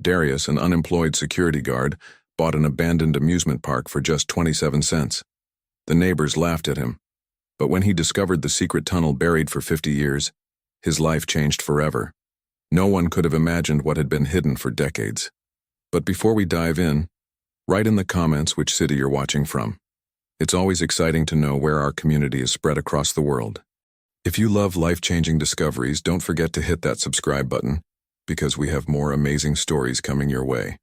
Darius, an unemployed security guard, bought an abandoned amusement park for just 27 cents. The neighbors laughed at him. But when he discovered the secret tunnel buried for 50 years, his life changed forever. No one could have imagined what had been hidden for decades. But before we dive in, write in the comments which city you're watching from. It's always exciting to know where our community is spread across the world. If you love life-changing discoveries, don't forget to hit that subscribe button, because we have more amazing stories coming your way.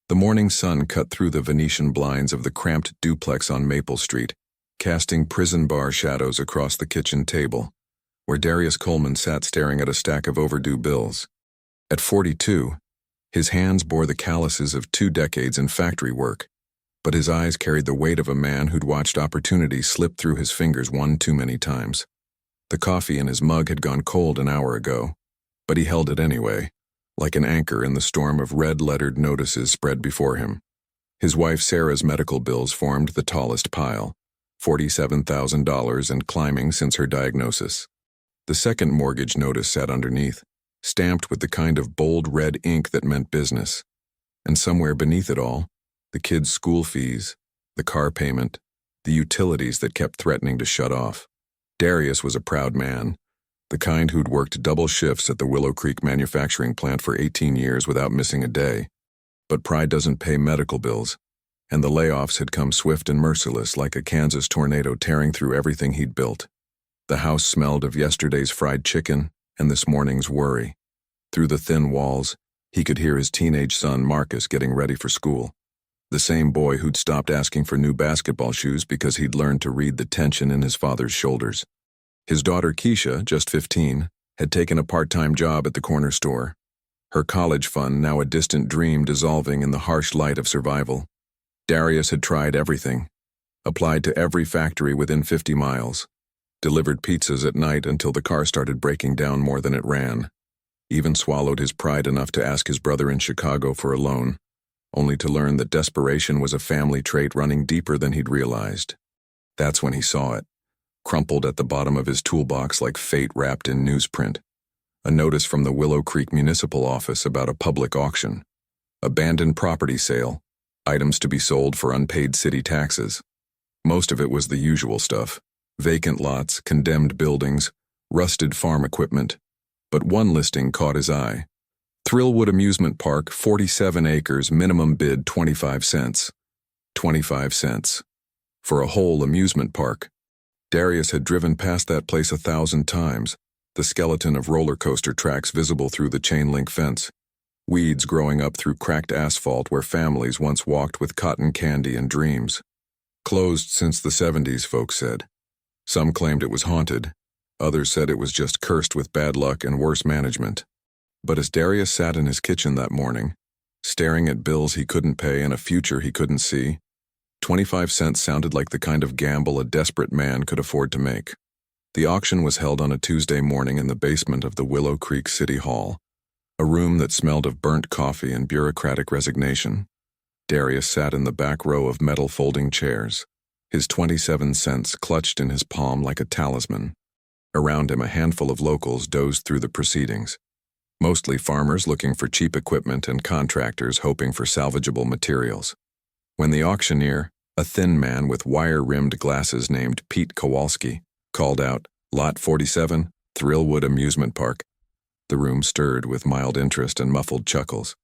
The morning sun cut through the Venetian blinds of the cramped duplex on Maple Street, casting prison bar shadows across the kitchen table, where Darius Coleman sat staring at a stack of overdue bills. At 42, his hands bore the calluses of 2 decades in factory work, but his eyes carried the weight of a man who'd watched opportunity slip through his fingers one too many times. The coffee in his mug had gone cold an hour ago, but he held it anyway, like an anchor in the storm of red-lettered notices spread before him. His wife Sarah's medical bills formed the tallest pile, $47,000 and climbing since her diagnosis. The second mortgage notice sat underneath, stamped with the kind of bold red ink that meant business. And somewhere beneath it all, the kids' school fees, the car payment, the utilities that kept threatening to shut off. Darius was a proud man, the kind who'd worked double shifts at the Willow Creek manufacturing plant for 18 years without missing a day. But pride doesn't pay medical bills, and the layoffs had come swift and merciless like a Kansas tornado tearing through everything he'd built. The house smelled of yesterday's fried chicken and this morning's worry. Through the thin walls, he could hear his teenage son Marcus getting ready for school. The same boy who'd stopped asking for new basketball shoes because he'd learned to read the tension in his father's shoulders. His daughter Keisha, just 15, had taken a part-time job at the corner store. Her college fund now a distant dream dissolving in the harsh light of survival. Darius had tried everything, applied to every factory within 50 miles, delivered pizzas at night until the car started breaking down more than it ran, even swallowed his pride enough to ask his brother in Chicago for a loan, only to learn that desperation was a family trait running deeper than he'd realized. That's when he saw it, crumpled at the bottom of his toolbox like fate wrapped in newsprint. A notice from the Willow Creek Municipal Office about a public auction. Abandoned property sale, items to be sold for unpaid city taxes. Most of it was the usual stuff. Vacant lots, condemned buildings, rusted farm equipment. But one listing caught his eye. Thrillwood Amusement Park, 47 acres, minimum bid 25 cents. 25 cents. For a whole amusement park. Darius had driven past that place 1,000 times, the skeleton of roller coaster tracks visible through the chain-link fence, weeds growing up through cracked asphalt where families once walked with cotton candy and dreams. Closed since the 70s, folks said. Some claimed it was haunted, others said it was just cursed with bad luck and worse management. But as Darius sat in his kitchen that morning, staring at bills he couldn't pay and a future he couldn't see, 25 cents sounded like the kind of gamble a desperate man could afford to make. The auction was held on a Tuesday morning in the basement of the Willow Creek City Hall, a room that smelled of burnt coffee and bureaucratic resignation. Darius sat in the back row of metal folding chairs, his 27 cents clutched in his palm like a talisman. Around him, a handful of locals dozed through the proceedings, mostly farmers looking for cheap equipment and contractors hoping for salvageable materials. When the auctioneer, a thin man with wire-rimmed glasses named Pete Kowalski, called out, "Lot 47, Thrillwood Amusement Park," the room stirred with mild interest and muffled chuckles.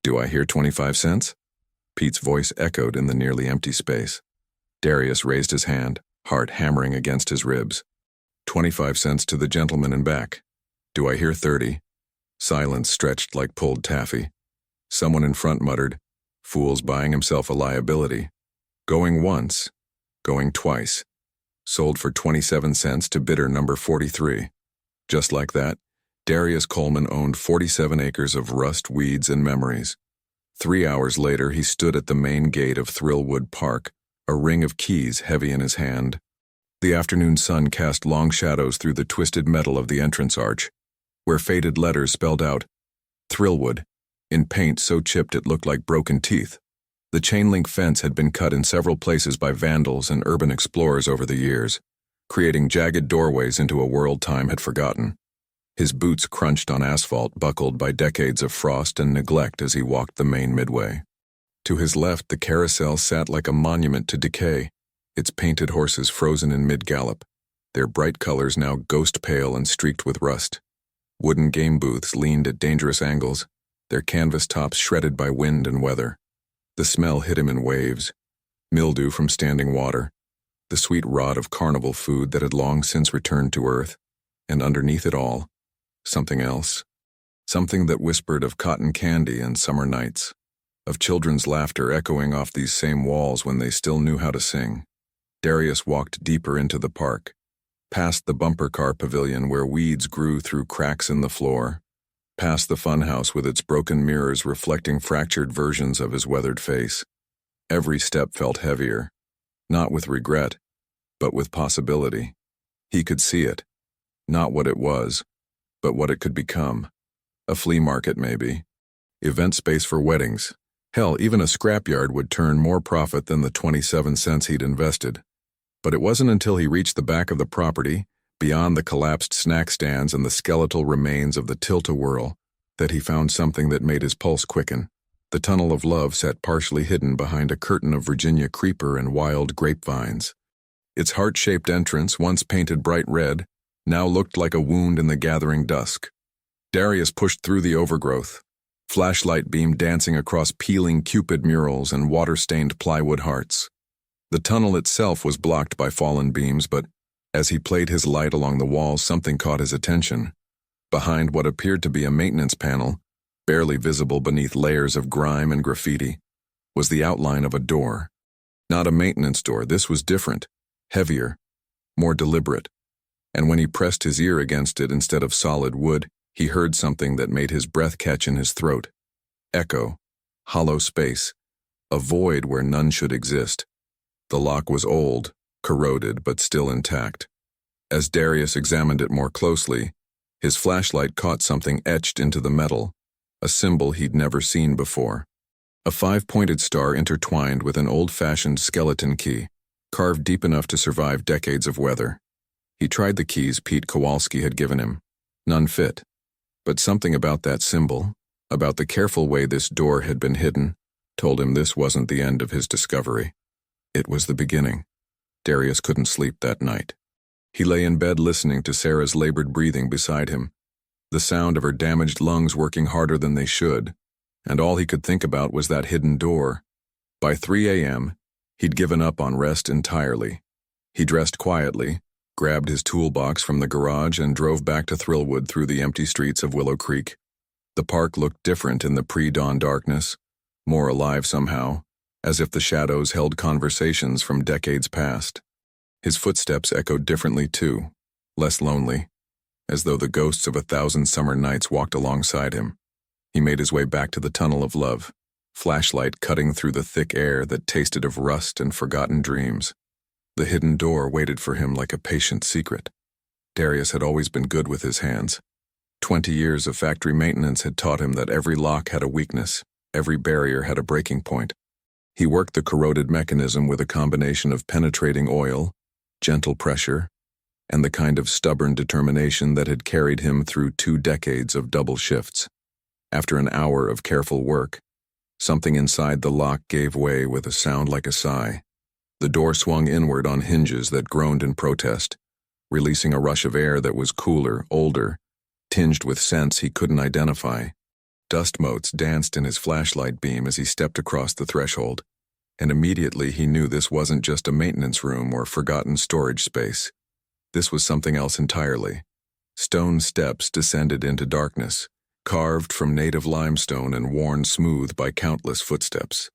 "Do I hear 25 cents?" Pete's voice echoed in the nearly empty space. Darius raised his hand, heart hammering against his ribs. 25 cents to the gentleman in back. "Do I hear 30? Silence stretched like pulled taffy. Someone in front muttered, "Fool's buying himself a liability." Going once, going twice. Sold for 27 cents to bidder number 43. Just like that, Darius Coleman owned 47 acres of rust, weeds, and memories. 3 hours later, he stood at the main gate of Thrillwood Park, a ring of keys heavy in his hand. The afternoon sun cast long shadows through the twisted metal of the entrance arch, where faded letters spelled out, "Thrillwood," in paint so chipped it looked like broken teeth. The chain-link fence had been cut in several places by vandals and urban explorers over the years, creating jagged doorways into a world time had forgotten. His boots crunched on asphalt buckled by decades of frost and neglect as he walked the main midway. To his left, the carousel sat like a monument to decay, its painted horses frozen in mid-gallop, their bright colors now ghost-pale and streaked with rust. Wooden game booths leaned at dangerous angles, their canvas tops shredded by wind and weather. The smell hit him in waves, mildew from standing water, the sweet rot of carnival food that had long since returned to earth, and underneath it all, something else. Something that whispered of cotton candy and summer nights, of children's laughter echoing off these same walls when they still knew how to sing. Darius walked deeper into the park, past the bumper car pavilion where weeds grew through cracks in the floor, past the funhouse with its broken mirrors reflecting fractured versions of his weathered face. Every step felt heavier, not with regret, but with possibility. He could see it, not what it was, but what it could become. A flea market, maybe. Event space for weddings. Hell, even a scrapyard would turn more profit than the 27 cents he'd invested. But it wasn't until he reached the back of the property, beyond the collapsed snack stands and the skeletal remains of the tilt-a-whirl, that he found something that made his pulse quicken. The tunnel of love sat partially hidden behind a curtain of Virginia creeper and wild grapevines. Its heart-shaped entrance, once painted bright red, now looked like a wound in the gathering dusk. Darius pushed through the overgrowth, flashlight beam dancing across peeling Cupid murals and water-stained plywood hearts. The tunnel itself was blocked by fallen beams, but as he played his light along the walls, something caught his attention. Behind what appeared to be a maintenance panel, barely visible beneath layers of grime and graffiti, was the outline of a door. Not a maintenance door, this was different, heavier, more deliberate. And when he pressed his ear against it instead of solid wood, he heard something that made his breath catch in his throat. Echo, hollow space, a void where none should exist. The lock was old, corroded, but still intact. As Darius examined it more closely, his flashlight caught something etched into the metal, a symbol he'd never seen before. A 5-pointed star intertwined with an old-fashioned skeleton key, carved deep enough to survive decades of weather. He tried the keys Pete Kowalski had given him. None fit. But something about that symbol, about the careful way this door had been hidden, told him this wasn't the end of his discovery. It was the beginning. Darius couldn't sleep that night. He lay in bed listening to Sarah's labored breathing beside him, the sound of her damaged lungs working harder than they should, and all he could think about was that hidden door. By 3 a.m., he'd given up on rest entirely. He dressed quietly, grabbed his toolbox from the garage and drove back to Thrillwood through the empty streets of Willow Creek. The park looked different in the pre-dawn darkness, more alive somehow, as if the shadows held conversations from decades past. His footsteps echoed differently too, less lonely, as though the ghosts of 1,000 summer nights walked alongside him. He made his way back to the tunnel of love, flashlight cutting through the thick air that tasted of rust and forgotten dreams. The hidden door waited for him like a patient secret. Darius had always been good with his hands. 20 years of factory maintenance had taught him that every lock had a weakness, every barrier had a breaking point. He worked the corroded mechanism with a combination of penetrating oil, gentle pressure, and the kind of stubborn determination that had carried him through 2 decades of double shifts. After an hour of careful work, something inside the lock gave way with a sound like a sigh. The door swung inward on hinges that groaned in protest, releasing a rush of air that was cooler, older, tinged with scents he couldn't identify. Dust motes danced in his flashlight beam as he stepped across the threshold, and immediately he knew this wasn't just a maintenance room or forgotten storage space. This was something else entirely. Stone steps descended into darkness, carved from native limestone and worn smooth by countless footsteps.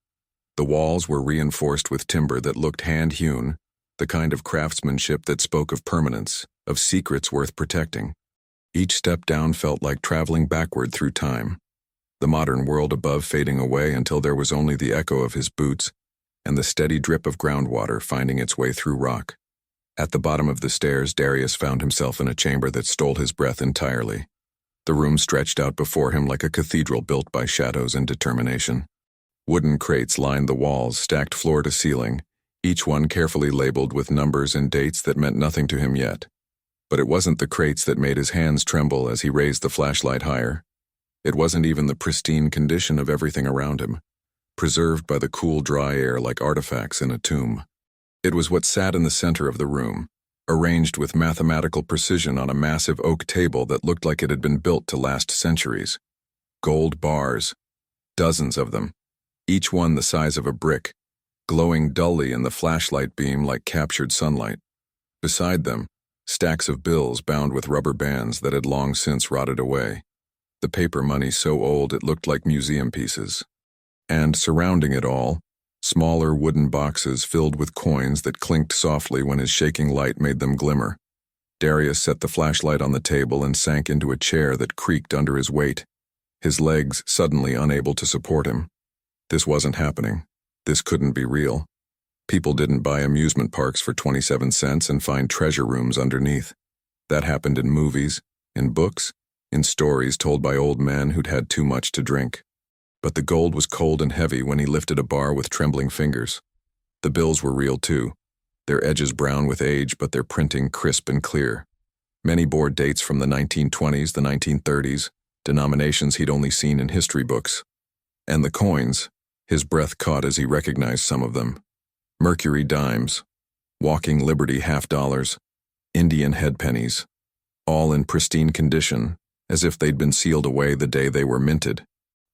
The walls were reinforced with timber that looked hand-hewn, the kind of craftsmanship that spoke of permanence, of secrets worth protecting. Each step down felt like traveling backward through time, the modern world above fading away until there was only the echo of his boots and the steady drip of groundwater finding its way through rock. At the bottom of the stairs, Darius found himself in a chamber that stole his breath entirely. The room stretched out before him like a cathedral built by shadows and determination. Wooden crates lined the walls, stacked floor to ceiling, each one carefully labeled with numbers and dates that meant nothing to him yet. But it wasn't the crates that made his hands tremble as he raised the flashlight higher. It wasn't even the pristine condition of everything around him, preserved by the cool, dry air like artifacts in a tomb. It was what sat in the center of the room, arranged with mathematical precision on a massive oak table that looked like it had been built to last centuries. Gold bars, dozens of them, each one the size of a brick, glowing dully in the flashlight beam like captured sunlight. Beside them, stacks of bills bound with rubber bands that had long since rotted away, the paper money so old it looked like museum pieces. And surrounding it all, smaller wooden boxes filled with coins that clinked softly when his shaking light made them glimmer. Darius set the flashlight on the table and sank into a chair that creaked under his weight, his legs suddenly unable to support him. This wasn't happening. This couldn't be real. People didn't buy amusement parks for 27 cents and find treasure rooms underneath. That happened in movies, in books, in stories told by old men who'd had too much to drink. But the gold was cold and heavy when he lifted a bar with trembling fingers. The bills were real too, their edges brown with age but their printing crisp and clear. Many bore dates from the 1920s, the 1930s, denominations he'd only seen in history books. And the coins, his breath caught as he recognized some of them. Mercury dimes, Walking Liberty half-dollars, Indian head pennies, all in pristine condition, as if they'd been sealed away the day they were minted.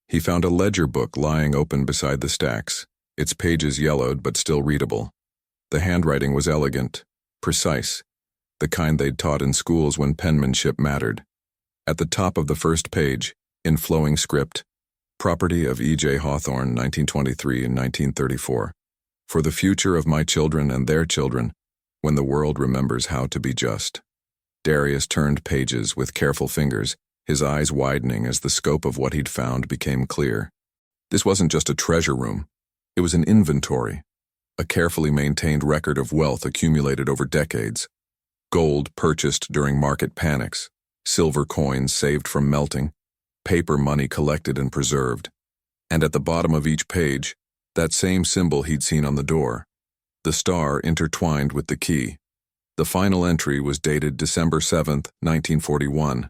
He found a ledger book lying open beside the stacks, its pages yellowed but still readable. The handwriting was elegant, precise, the kind they'd taught in schools when penmanship mattered. At the top of the first page, in flowing script, property of E.J. Hawthorne, 1923 and 1934. For the future of my children and their children, when the world remembers how to be just. Darius turned pages with careful fingers, his eyes widening as the scope of what he'd found became clear. This wasn't just a treasure room. It was an inventory, a carefully maintained record of wealth accumulated over decades. Gold purchased during market panics, silver coins saved from melting, paper money collected and preserved. And at the bottom of each page, that same symbol he'd seen on the door, the star intertwined with the key. The final entry was dated December 7th, 1941.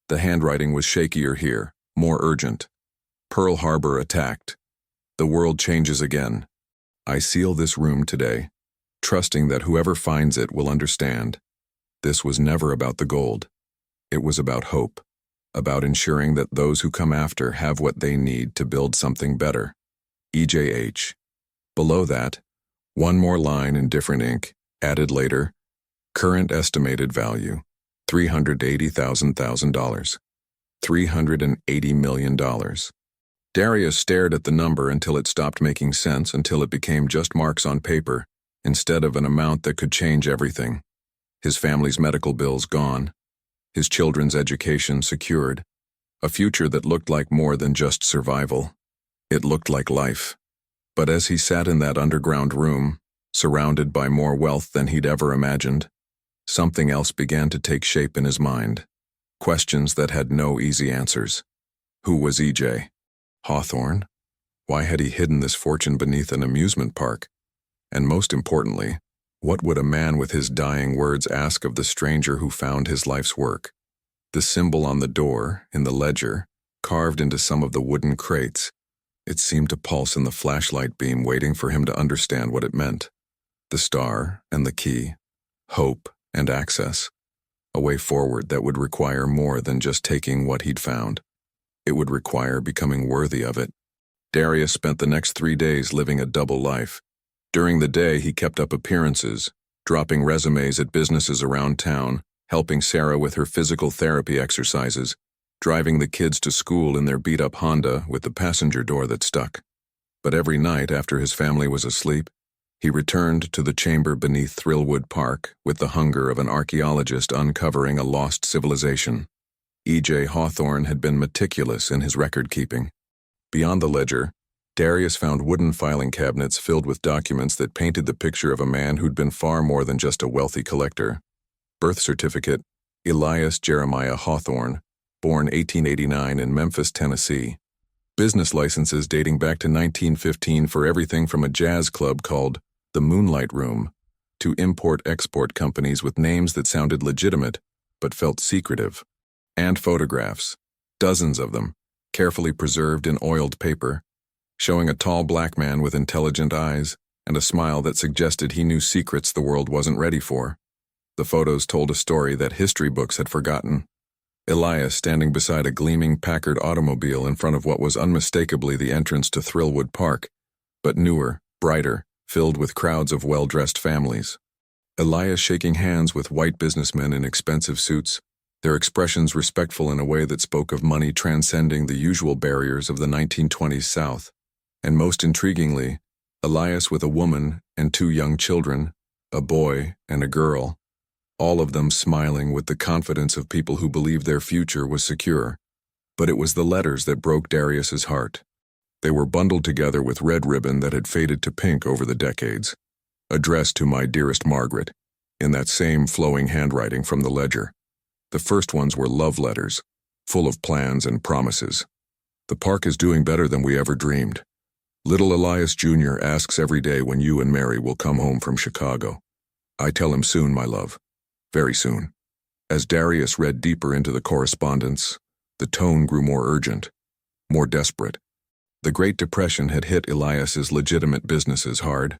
The handwriting was shakier here, more urgent. Pearl Harbor attacked. The world changes again. I seal this room today, trusting that whoever finds it will understand. This was never about the gold. It was about hope, about ensuring that those who come after have what they need to build something better. EJH. Below that, one more line in different ink, added later, current estimated value, $380,000. $380 million. Darius stared at the number until it stopped making sense, until it became just marks on paper, instead of an amount that could change everything. His family's medical bills gone, his children's education secured, a future that looked like more than just survival. It looked like life. But as he sat in that underground room, surrounded by more wealth than he'd ever imagined, something else began to take shape in his mind. Questions that had no easy answers. Who was E.J. Hawthorne? Why had he hidden this fortune beneath an amusement park? And most importantly, what would a man with his dying words ask of the stranger who found his life's work? The symbol on the door, in the ledger, carved into some of the wooden crates, it seemed to pulse in the flashlight beam, waiting for him to understand what it meant. The star and the key, hope and access, a way forward that would require more than just taking what he'd found. It would require becoming worthy of it. Darius spent the next 3 days living a double life. During the day, he kept up appearances, dropping resumes at businesses around town, helping Sarah with her physical therapy exercises, driving the kids to school in their beat-up Honda with the passenger door that stuck. But every night after his family was asleep, he returned to the chamber beneath Thrillwood Park with the hunger of an archaeologist uncovering a lost civilization. E.J. Hawthorne had been meticulous in his record-keeping. Beyond the ledger, Darius found wooden filing cabinets filled with documents that painted the picture of a man who'd been far more than just a wealthy collector. Birth certificate, Elias Jeremiah Hawthorne, born 1889 in Memphis, Tennessee. Business licenses dating back to 1915 for everything from a jazz club called the Moonlight Room, to import-export companies with names that sounded legitimate but felt secretive, and photographs, dozens of them, carefully preserved in oiled paper, showing a tall black man with intelligent eyes and a smile that suggested he knew secrets the world wasn't ready for. The photos told a story that history books had forgotten. Elias standing beside a gleaming Packard automobile in front of what was unmistakably the entrance to Thrillwood Park, but newer, brighter, filled with crowds of well-dressed families. Elias shaking hands with white businessmen in expensive suits, their expressions respectful in a way that spoke of money transcending the usual barriers of the 1920s South. And most intriguingly, Elias with a woman and two young children, a boy and a girl, all of them smiling with the confidence of people who believed their future was secure. But it was the letters that broke Darius's heart. They were bundled together with red ribbon that had faded to pink over the decades. Addressed to my dearest Margaret, in that same flowing handwriting from the ledger. The first ones were love letters, full of plans and promises. The park is doing better than we ever dreamed. Little Elias Jr. asks every day when you and Mary will come home from Chicago. I tell him soon, my love. Very soon. As Darius read deeper into the correspondence, the tone grew more urgent, more desperate. The Great Depression had hit Elias's legitimate businesses hard,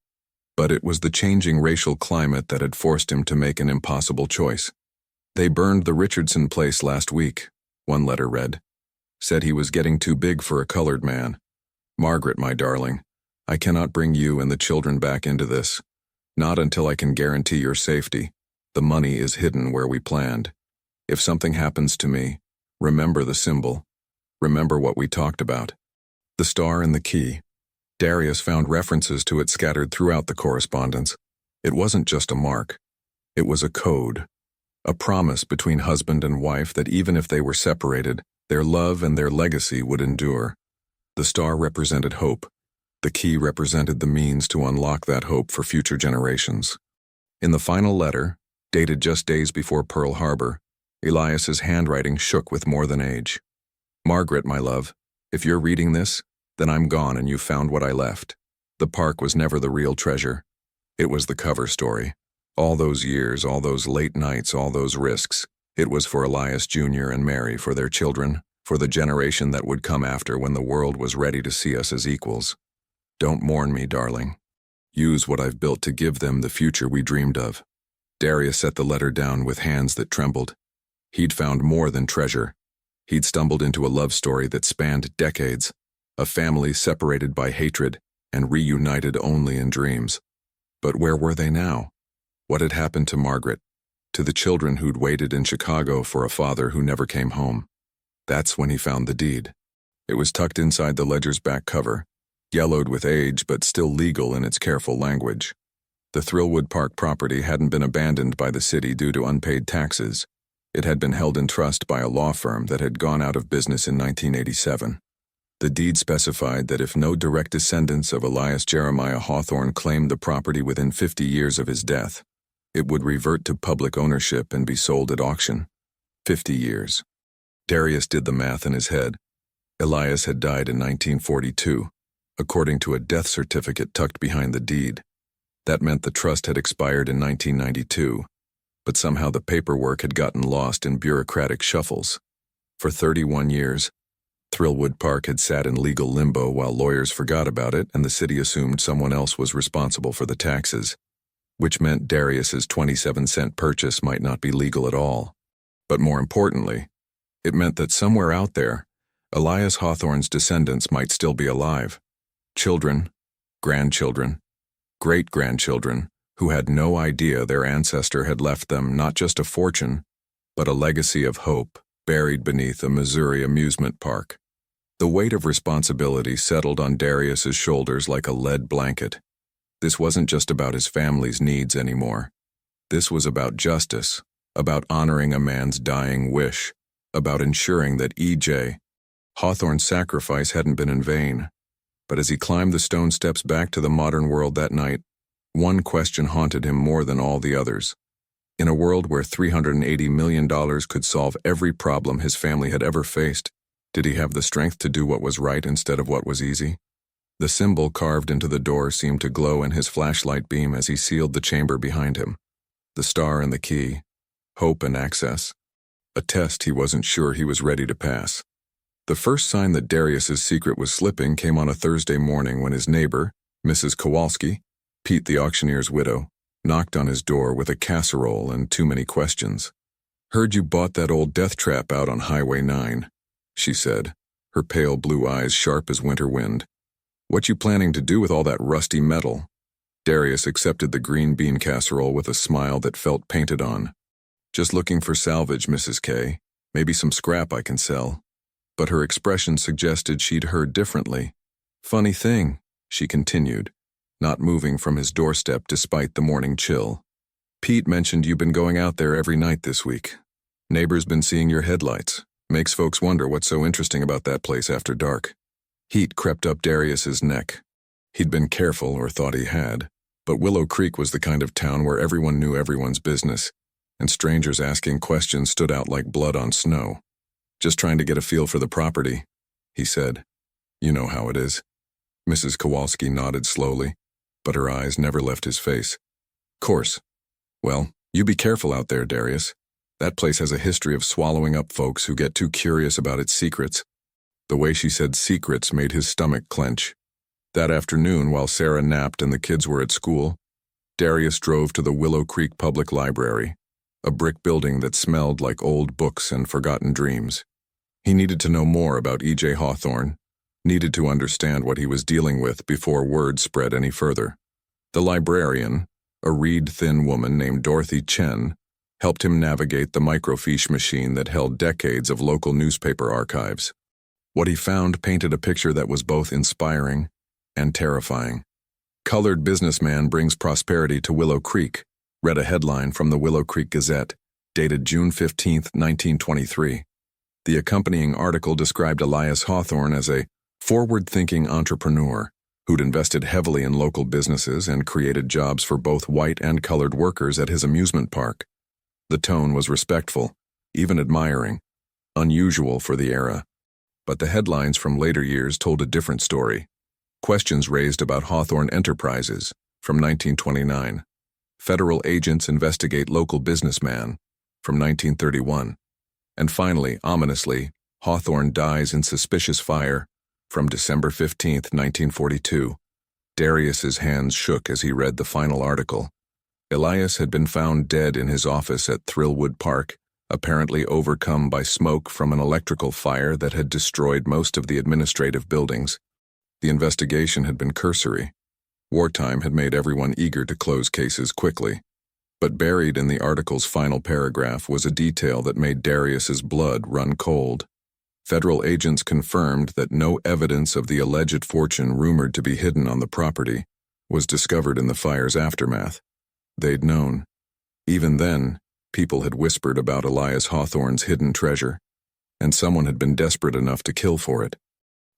but it was the changing racial climate that had forced him to make an impossible choice. They burned the Richardson place last week, one letter read. Said he was getting too big for a colored man. Margaret, my darling, I cannot bring you and the children back into this. Not until I can guarantee your safety. The money is hidden where we planned. If something happens to me, remember the symbol. Remember what we talked about. The star and the key. Darius found references to it scattered throughout the correspondence. It wasn't just a mark. It was a code. A promise between husband and wife that even if they were separated, their love and their legacy would endure. The star represented hope. The key represented the means to unlock that hope for future generations. In the final letter, dated just days before Pearl Harbor, Elias's handwriting shook with more than age. Margaret, my love, if you're reading this, then I'm gone and you found what I left. The park was never the real treasure. It was the cover story. All those years, all those late nights, all those risks. It was for Elias Jr. and Mary, for their children, for the generation that would come after when the world was ready to see us as equals. Don't mourn me, darling. Use what I've built to give them the future we dreamed of. Darius set the letter down with hands that trembled. He'd found more than treasure. He'd stumbled into a love story that spanned decades. A family separated by hatred and reunited only in dreams. But where were they now? What had happened to Margaret? To the children who'd waited in Chicago for a father who never came home? That's when he found the deed. It was tucked inside the ledger's back cover, yellowed with age but still legal in its careful language. The Thrillwood Park property hadn't been abandoned by the city due to unpaid taxes. It had been held in trust by a law firm that had gone out of business in 1987. The deed specified that if no direct descendants of Elias Jeremiah Hawthorne claimed the property within 50 years of his death, it would revert to public ownership and be sold at auction. 50 years. Darius did the math in his head. Elias had died in 1942, according to a death certificate tucked behind the deed. That meant the trust had expired in 1992, but somehow the paperwork had gotten lost in bureaucratic shuffles. For 31 years, Thrillwood Park had sat in legal limbo while lawyers forgot about it and the city assumed someone else was responsible for the taxes, which meant Darius's 27-cent purchase might not be legal at all. But more importantly, it meant that somewhere out there, Elias Hawthorne's descendants might still be alive. Children, grandchildren, great-grandchildren, who had no idea their ancestor had left them not just a fortune, but a legacy of hope buried beneath a Missouri amusement park. The weight of responsibility settled on Darius's shoulders like a lead blanket. This wasn't just about his family's needs anymore. This was about justice, about honoring a man's dying wish, about ensuring that E.J. Hawthorne's sacrifice hadn't been in vain. But as he climbed the stone steps back to the modern world that night, one question haunted him more than all the others. In a world where $380 million could solve every problem his family had ever faced, did he have the strength to do what was right instead of what was easy? The symbol carved into the door seemed to glow in his flashlight beam as he sealed the chamber behind him. The star and the key, hope and access. A test he wasn't sure he was ready to pass. The first sign that Darius's secret was slipping came on a Thursday morning when his neighbor, Mrs. Kowalski, Pete the auctioneer's widow, knocked on his door with a casserole and too many questions. "Heard you bought that old death trap out on Highway 9, she said, her pale blue eyes sharp as winter wind. "What you planning to do with all that rusty metal?" Darius accepted the green bean casserole with a smile that felt painted on. "Just looking for salvage, Mrs. K. Maybe some scrap I can sell." But her expression suggested she'd heard differently. "Funny thing," she continued, not moving from his doorstep despite the morning chill. "Pete mentioned you've been going out there every night this week. Neighbors been seeing your headlights. Makes folks wonder what's so interesting about that place after dark." Heat crept up Darius's neck. He'd been careful, or thought he had, but Willow Creek was the kind of town where everyone knew everyone's business, and strangers asking questions stood out like blood on snow. "Just trying to get a feel for the property," he said. "You know how it is." Mrs. Kowalski nodded slowly, but her eyes never left his face. "Course. Well, you be careful out there, Darius. That place has a history of swallowing up folks who get too curious about its secrets." The way she said secrets made his stomach clench. That afternoon, while Sarah napped and the kids were at school, Darius drove to the Willow Creek Public Library, a brick building that smelled like old books and forgotten dreams. He needed to know more about E.J. Hawthorne, needed to understand what he was dealing with before word spread any further. The librarian, a reed-thin woman named Dorothy Chen, helped him navigate the microfiche machine that held decades of local newspaper archives. What he found painted a picture that was both inspiring and terrifying. "Colored businessman brings prosperity to Willow Creek," read a headline from the Willow Creek Gazette, dated June 15, 1923. The accompanying article described Elias Hawthorne as a forward-thinking entrepreneur who'd invested heavily in local businesses and created jobs for both white and colored workers at his amusement park. The tone was respectful, even admiring, unusual for the era. But the headlines from later years told a different story. Questions raised about Hawthorne Enterprises, from 1929. Federal agents investigate local businessman, from 1931. And finally, ominously, Hawthorne dies in suspicious fire, from December 15, 1942. Darius's hands shook as he read the final article. Elias had been found dead in his office at Thrillwood Park, apparently overcome by smoke from an electrical fire that had destroyed most of the administrative buildings. The investigation had been cursory. Wartime had made everyone eager to close cases quickly. But buried in the article's final paragraph was a detail that made Darius's blood run cold. Federal agents confirmed that no evidence of the alleged fortune rumored to be hidden on the property was discovered in the fire's aftermath. They'd known. Even then, people had whispered about Elias Hawthorne's hidden treasure, and someone had been desperate enough to kill for it.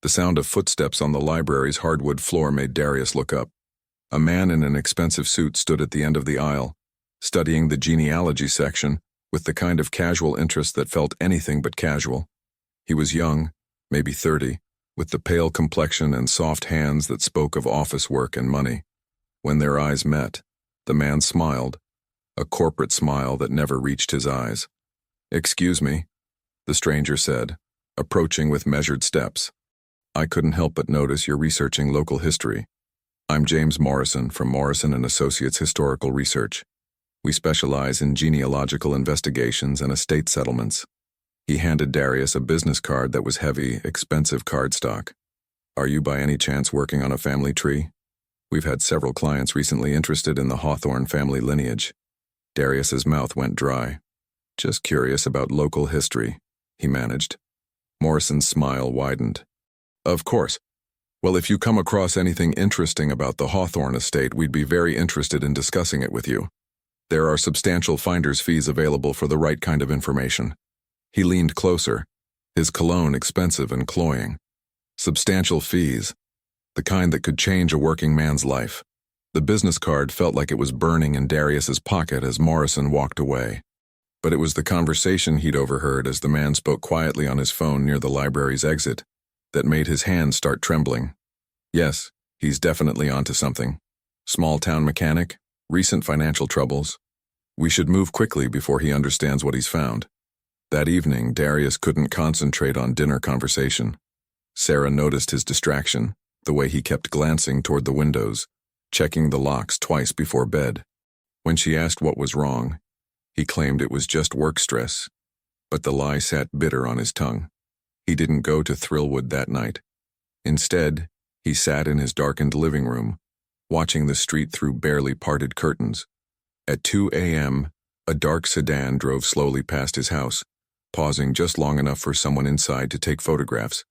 The sound of footsteps on the library's hardwood floor made Darius look up. A man in an expensive suit stood at the end of the aisle, studying the genealogy section with the kind of casual interest that felt anything but casual. He was young, maybe 30, with the pale complexion and soft hands that spoke of office work and money. When their eyes met, the man smiled, a corporate smile that never reached his eyes. "Excuse me," the stranger said, approaching with measured steps. "I couldn't help but notice you're researching local history. I'm James Morrison from Morrison & Associates Historical Research. We specialize in genealogical investigations and estate settlements." He handed Darius a business card that was heavy, expensive cardstock. "Are you by any chance working on a family tree? We've had several clients recently interested in the Hawthorne family lineage." Darius's mouth went dry. "Just curious about local history," he managed. Morrison's smile widened. "Of course. Well, if you come across anything interesting about the Hawthorne estate, we'd be very interested in discussing it with you. There are substantial finder's fees available for the right kind of information." He leaned closer, his cologne expensive and cloying. Substantial fees. The kind that could change a working man's life. The business card felt like it was burning in Darius's pocket as Morrison walked away. But it was the conversation he'd overheard as the man spoke quietly on his phone near the library's exit that made his hands start trembling. Yes, he's definitely onto something. Small-town mechanic, recent financial troubles. We should move quickly before he understands what he's found. That evening, Darius couldn't concentrate on dinner conversation. Sarah noticed his distraction, the way he kept glancing toward the windows, checking the locks twice before bed. When she asked what was wrong, he claimed it was just work stress, but the lie sat bitter on his tongue. He didn't go to Thrillwood that night. Instead, he sat in his darkened living room, watching the street through barely parted curtains. At 2 a.m., a dark sedan drove slowly past his house, pausing just long enough for someone inside to take photographs.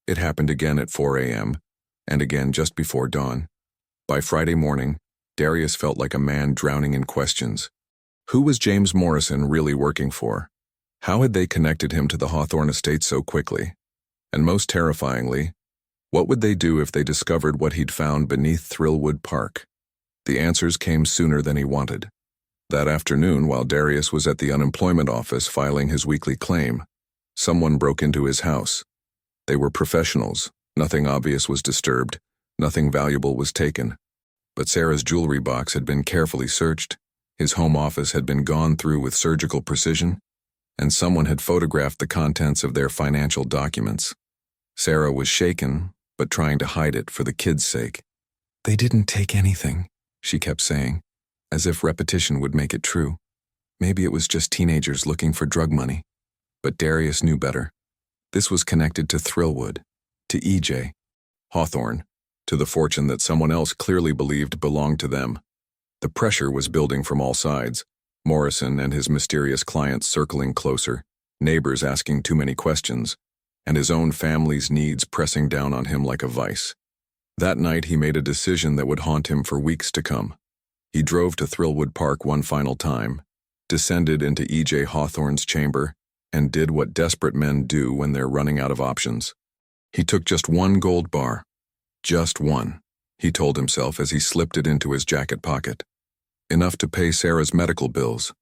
It happened again at 4 a.m., and again just before dawn. By Friday morning, Darius felt like a man drowning in questions. Who was James Morrison really working for? How had they connected him to the Hawthorne estate so quickly? And most terrifyingly, what would they do if they discovered what he'd found beneath Thrillwood Park? The answers came sooner than he wanted. That afternoon, while Darius was at the unemployment office filing his weekly claim, someone broke into his house. They were professionals. Nothing obvious was disturbed. Nothing valuable was taken. But Sarah's jewelry box had been carefully searched. His home office had been gone through with surgical precision, and someone had photographed the contents of their financial documents. Sarah was shaken, but trying to hide it for the kids' sake. "They didn't take anything," she kept saying, as if repetition would make it true. Maybe it was just teenagers looking for drug money. But Darius knew better. This was connected to Thrillwood, to EJ, Hawthorne, to the fortune that someone else clearly believed belonged to them. The pressure was building from all sides. Morrison and his mysterious clients circling closer, neighbors asking too many questions, and his own family's needs pressing down on him like a vice. That night he made a decision that would haunt him for weeks to come. He drove to Thrillwood Park one final time, descended into E.J. Hawthorne's chamber, and did what desperate men do when they're running out of options. He took just one gold bar. Just one, he told himself as he slipped it into his jacket pocket. Enough to pay Sarah's medical bills,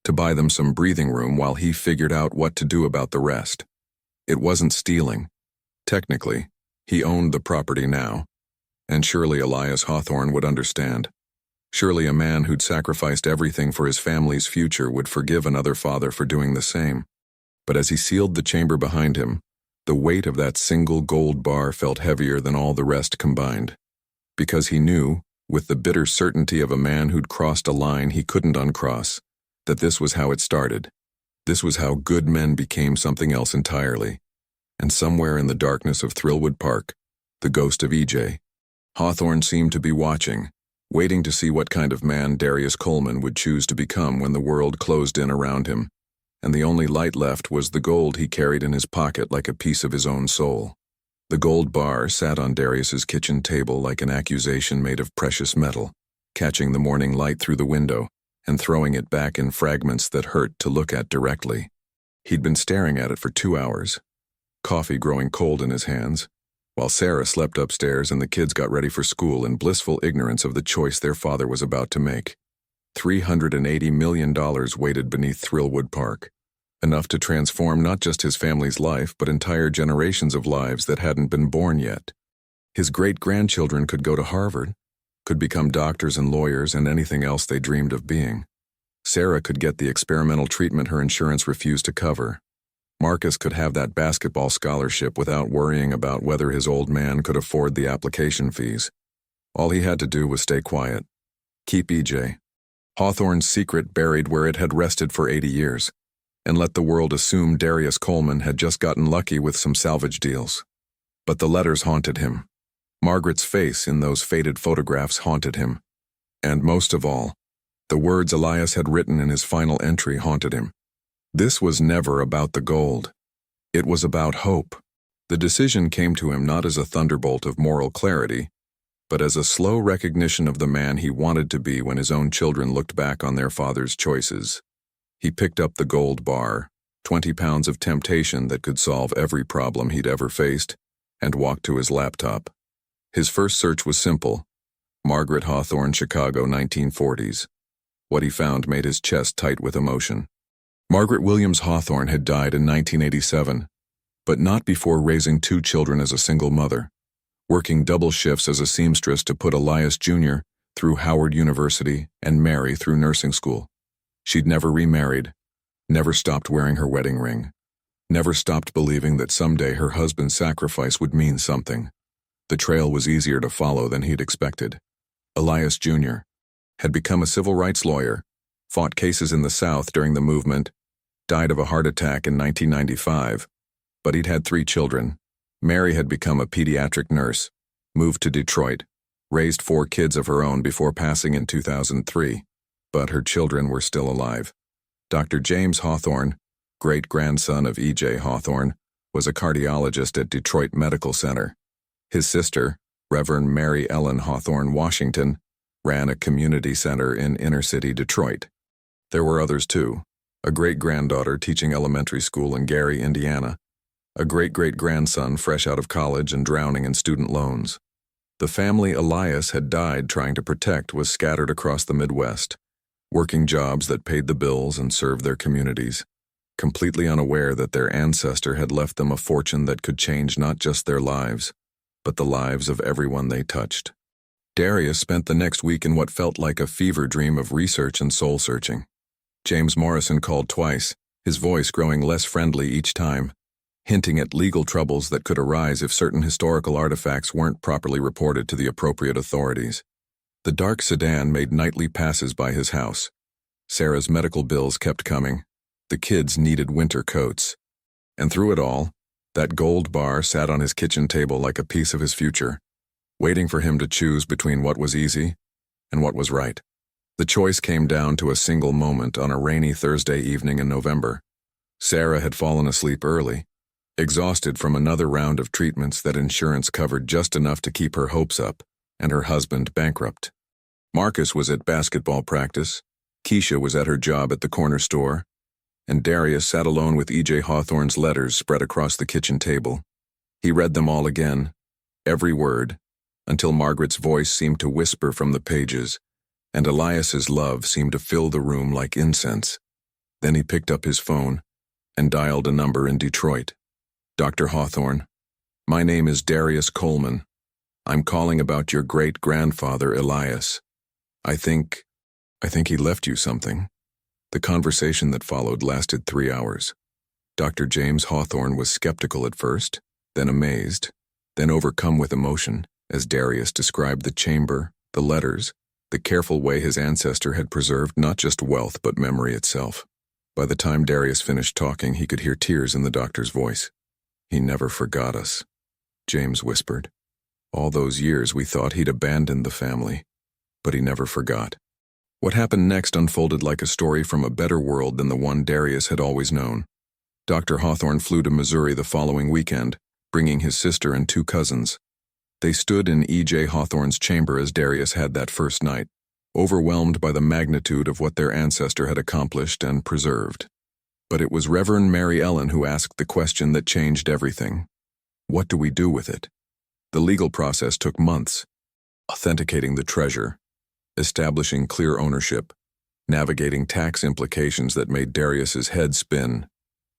to buy them some breathing room while he figured out what to do about the rest. It wasn't stealing. Technically, he owned the property now, and surely Elias Hawthorne would understand. Surely a man who'd sacrificed everything for his family's future would forgive another father for doing the same. But as he sealed the chamber behind him, the weight of that single gold bar felt heavier than all the rest combined. Because he knew, with the bitter certainty of a man who'd crossed a line he couldn't uncross, that this was how it started. This was how good men became something else entirely. And somewhere in the darkness of Thrillwood Park, the ghost of E.J. Hawthorne seemed to be watching, waiting to see what kind of man Darius Coleman would choose to become when the world closed in around him, and the only light left was the gold he carried in his pocket like a piece of his own soul. The gold bar sat on Darius's kitchen table like an accusation made of precious metal, catching the morning light through the window and throwing it back in fragments that hurt to look at directly. He'd been staring at it for 2 hours, coffee growing cold in his hands, while Sarah slept upstairs and the kids got ready for school in blissful ignorance of the choice their father was about to make. $380 million waited beneath Thrillwood Park, enough to transform not just his family's life but entire generations of lives that hadn't been born yet. His great-grandchildren could go to Harvard, could become doctors and lawyers and anything else they dreamed of being. Sarah could get the experimental treatment her insurance refused to cover. Marcus could have that basketball scholarship without worrying about whether his old man could afford the application fees. All he had to do was stay quiet. Keep E.J. Hawthorne's secret buried where it had rested for 80 years, and let the world assume Darius Coleman had just gotten lucky with some salvage deals. But the letters haunted him. Margaret's face in those faded photographs haunted him. And most of all, the words Elias had written in his final entry haunted him. This was never about the gold. It was about hope. The decision came to him not as a thunderbolt of moral clarity, but as a slow recognition of the man he wanted to be when his own children looked back on their father's choices. He picked up the gold bar, 20 pounds of temptation that could solve every problem he'd ever faced, and walked to his laptop. His first search was simple: Margaret Hawthorne, Chicago, 1940s. What he found made his chest tight with emotion. Margaret Williams Hawthorne had died in 1987, but not before raising 2 children as a single mother, working double shifts as a seamstress to put Elias Jr. through Howard University and Mary through nursing school. She'd never remarried, never stopped wearing her wedding ring, never stopped believing that someday her husband's sacrifice would mean something. The trail was easier to follow than he'd expected. Elias Jr. had become a civil rights lawyer, fought cases in the South during the movement, died of a heart attack in 1995, but he'd had 3 children. Mary had become a pediatric nurse, moved to Detroit, raised 4 kids of her own before passing in 2003, but her children were still alive. Dr. James Hawthorne, great-grandson of E.J. Hawthorne, was a cardiologist at Detroit Medical Center. His sister, Reverend Mary Ellen Hawthorne Washington, ran a community center in inner-city Detroit. There were others too, a great-granddaughter teaching elementary school in Gary, Indiana, a great-great-grandson fresh out of college and drowning in student loans. The family Elias had died trying to protect was scattered across the Midwest, working jobs that paid the bills and served their communities, completely unaware that their ancestor had left them a fortune that could change not just their lives, but the lives of everyone they touched. Darius spent the next week in what felt like a fever dream of research and soul-searching. James Morrison called twice, his voice growing less friendly each time, hinting at legal troubles that could arise if certain historical artifacts weren't properly reported to the appropriate authorities. The dark sedan made nightly passes by his house. Sarah's medical bills kept coming. The kids needed winter coats. And through it all, that gold bar sat on his kitchen table like a piece of his future, waiting for him to choose between what was easy and what was right. The choice came down to a single moment on a rainy Thursday evening in November. Sarah had fallen asleep early, exhausted from another round of treatments that insurance covered just enough to keep her hopes up, and her husband bankrupt. Marcus was at basketball practice, Keisha was at her job at the corner store, and Darius sat alone with E.J. Hawthorne's letters spread across the kitchen table. He read them all again, every word, until Margaret's voice seemed to whisper from the pages, and Elias's love seemed to fill the room like incense. Then he picked up his phone and dialed a number in Detroit. Dr. Hawthorne, my name is Darius Coleman. I'm calling about your great-grandfather Elias. I think he left you something. The conversation that followed lasted 3 hours. Dr. James Hawthorne was skeptical at first, then amazed, then overcome with emotion as Darius described the chamber, the letters, the careful way his ancestor had preserved not just wealth but memory itself. By the time Darius finished talking, he could hear tears in the doctor's voice. He never forgot us, James whispered. All those years we thought he'd abandoned the family, but he never forgot. What happened next unfolded like a story from a better world than the one Darius had always known. Dr. Hawthorne flew to Missouri the following weekend, bringing his sister and 2 cousins. They stood in E.J. Hawthorne's chamber as Darius had that first night, overwhelmed by the magnitude of what their ancestor had accomplished and preserved. But it was Reverend Mary Ellen who asked the question that changed everything. What do we do with it? The legal process took months, authenticating the treasure, establishing clear ownership, navigating tax implications that made Darius's head spin.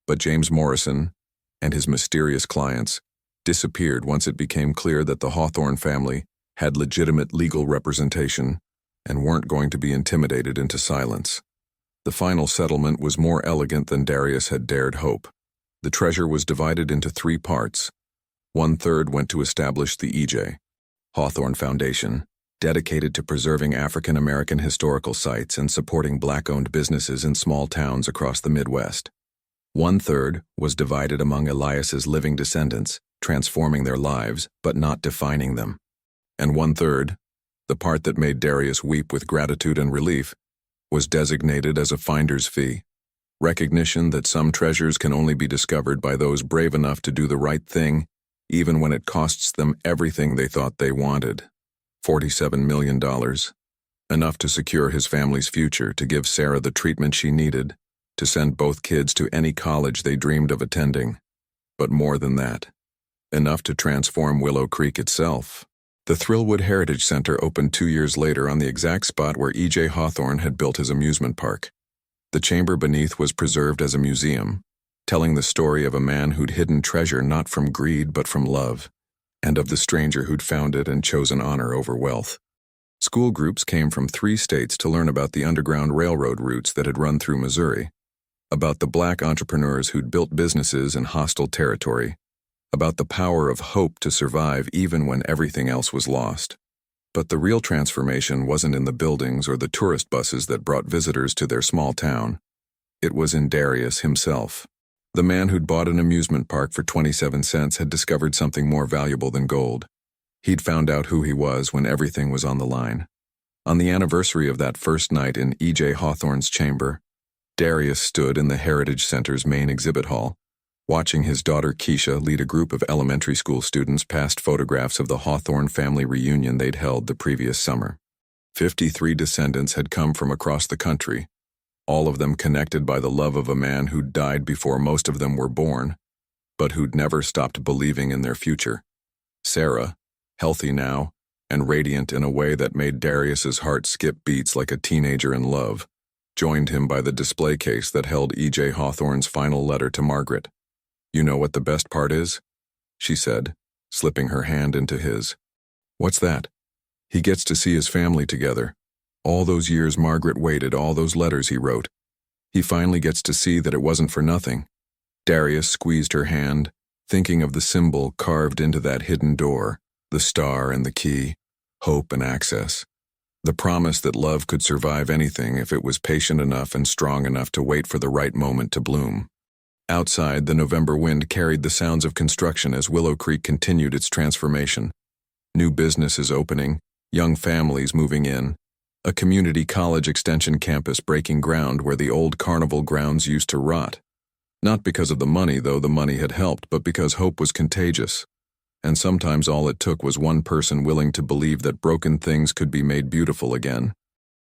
But James Morrison and his mysterious clients disappeared once it became clear that the Hawthorne family had legitimate legal representation and weren't going to be intimidated into silence. The final settlement was more elegant than Darius had dared hope. The treasure was divided into 3 parts. 1/3 went to establish the E.J. Hawthorne Foundation, dedicated to preserving African American historical sites and supporting Black-owned businesses in small towns across the Midwest. 1/3 was divided among Elias's living descendants, transforming their lives but not defining them. And 1/3, the part that made Darius weep with gratitude and relief, was designated as a finder's fee, recognition that some treasures can only be discovered by those brave enough to do the right thing, even when it costs them everything they thought they wanted. $47 million, enough to secure his family's future, to give Sarah the treatment she needed, to send both kids to any college they dreamed of attending. But more than that, enough to transform Willow Creek itself. The Thrillwood Heritage Center opened 2 years later on the exact spot where E.J. Hawthorne had built his amusement park. The chamber beneath was preserved as a museum, telling the story of a man who'd hidden treasure not from greed but from love. and of the stranger who'd found it and chosen honor over wealth. School groups came from 3 states to learn about the Underground Railroad routes that had run through Missouri, about the black entrepreneurs who'd built businesses in hostile territory, about the power of hope to survive even when everything else was lost. But the real transformation wasn't in the buildings or the tourist buses that brought visitors to their small town. It was in Darius himself. The man who'd bought an amusement park for 27 cents had discovered something more valuable than gold. He'd found out who he was when everything was on the line. On the anniversary of that first night in E.J. Hawthorne's chamber, Darius stood in the Heritage Center's main exhibit hall, watching his daughter Keisha lead a group of elementary school students past photographs of the Hawthorne family reunion they'd held the previous summer. 53 descendants had come from across the country, all of them connected by the love of a man who'd died before most of them were born, but who'd never stopped believing in their future. Sarah, healthy now, and radiant in a way that made Darius's heart skip beats like a teenager in love, joined him by the display case that held E.J. Hawthorne's final letter to Margaret. "You know what the best part is?" she said, slipping her hand into his. "What's that?" "He gets to see his family together. All those years Margaret waited, all those letters he wrote. He finally gets to see that it wasn't for nothing." Darius squeezed her hand, thinking of the symbol carved into that hidden door, the star and the key, hope and access. The promise that love could survive anything if it was patient enough and strong enough to wait for the right moment to bloom. Outside, the November wind carried the sounds of construction as Willow Creek continued its transformation. New businesses opening, young families moving in, a community college extension campus breaking ground where the old carnival grounds used to rot. Not because of the money, though the money had helped, but because hope was contagious. And sometimes all it took was one person willing to believe that broken things could be made beautiful again.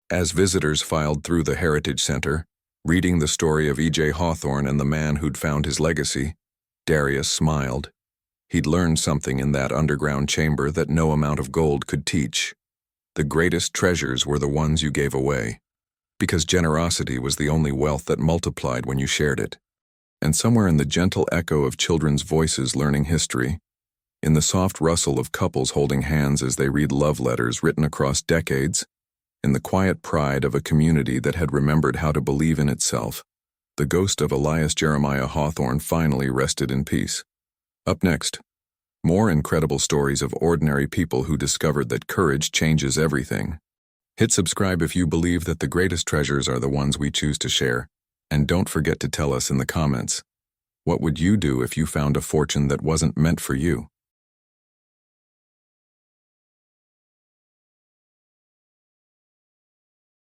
As visitors filed through the Heritage Center, reading the story of E.J. Hawthorne and the man who'd found his legacy, Darius smiled. He'd learned something in that underground chamber that no amount of gold could teach. The greatest treasures were the ones you gave away, because generosity was the only wealth that multiplied when you shared it. And somewhere in the gentle echo of children's voices learning history, in the soft rustle of couples holding hands as they read love letters written across decades, in the quiet pride of a community that had remembered how to believe in itself, the ghost of Elias Jeremiah Hawthorne finally rested in peace. Up next, more incredible stories of ordinary people who discovered that courage changes everything. Hit subscribe if you believe that the greatest treasures are the ones we choose to share, and don't forget to tell us in the comments, what would you do if you found a fortune that wasn't meant for you?